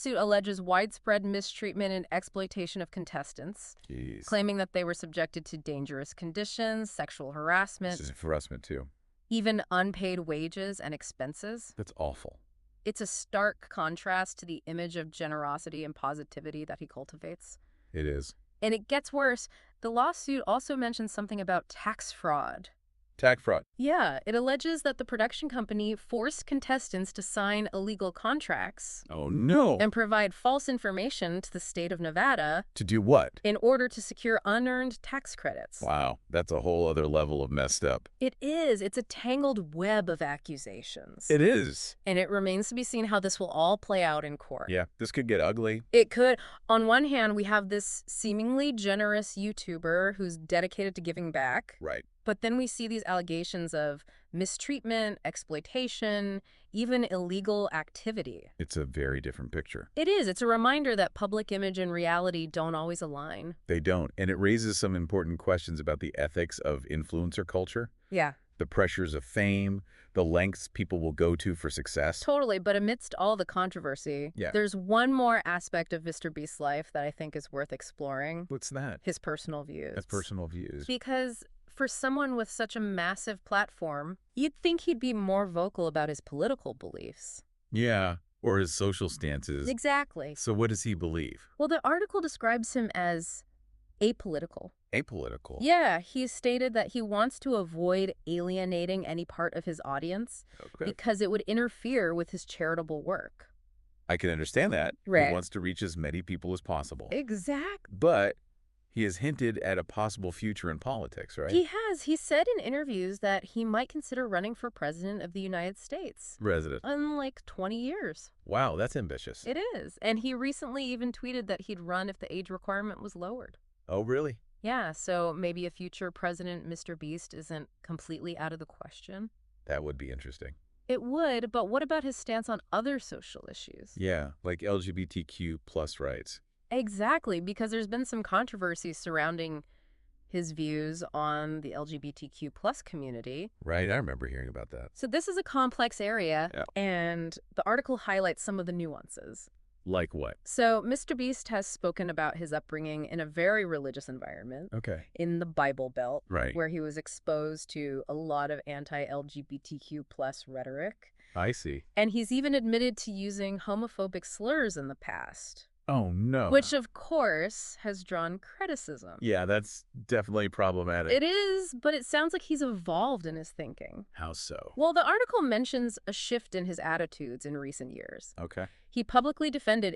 Suit alleges widespread mistreatment and exploitation of contestants, Jeez. claiming that they were subjected to dangerous conditions, sexual harassment, This is harassment, too. even unpaid wages and expenses. That's awful. It's a stark contrast to the image of generosity and positivity that he cultivates. It is. And it gets worse. The lawsuit also mentions something about tax fraud. Tax fraud. Yeah, it alleges that the production company forced contestants to sign illegal contracts Oh, no. and provide false information to the state of Nevada To do what? in order to secure unearned tax credits. Wow, that's a whole other level of messed up. It is. It's a tangled web of accusations. It is. And it remains to be seen how this will all play out in court. Yeah, this could get ugly. It could. On one hand, we have this seemingly generous YouTuber who's dedicated to giving back. Right. But then we see these allegations of mistreatment, exploitation, even illegal activity. It's a very different picture. It is. It's a reminder that public image and reality don't always align. They don't. And it raises some important questions about the ethics of influencer culture. Yeah. The pressures of fame, the lengths people will go to for success. Totally. But amidst all the controversy, there's one more aspect of MrBeast's life that I think is worth exploring. What's that? His personal views. His personal views. Because for someone with such a massive platform, you'd think he'd be more vocal about his political beliefs. Yeah, or his social stances. Exactly. So what does he believe? Well, the article describes him as apolitical. Apolitical. Yeah, he stated that he wants to avoid alienating any part of his audience because it would interfere with his charitable work. I can understand that. Right. He wants to reach as many people as possible. Exactly. But he has hinted at a possible future in politics, right? He has. He said in interviews that he might consider running for president of the United States. Resident. In like 20 years. Wow, that's ambitious. It is. And he recently even tweeted that he'd run if the age requirement was lowered. Oh, really? Yeah, so maybe a future president, MrBeast, isn't completely out of the question. That would be interesting. It would, but what about his stance on other social issues? Yeah, like LGBTQ plus rights. Exactly, because there's been some controversy surrounding his views on the LGBTQ plus community. Right, I remember hearing about that. So this is a complex area, and the article highlights some of the nuances. Like what? So MrBeast has spoken about his upbringing in a very religious environment. Okay. In the Bible Belt. Right. Where he was exposed to a lot of anti-LGBTQ plus rhetoric. I see. And he's even admitted to using homophobic slurs in the past. Oh, no. Which, of course, has drawn criticism. Yeah, that's definitely problematic. It is, but it sounds like he's evolved in his thinking. How so? Well, the article mentions a shift in his attitudes in recent years. Okay. He publicly defended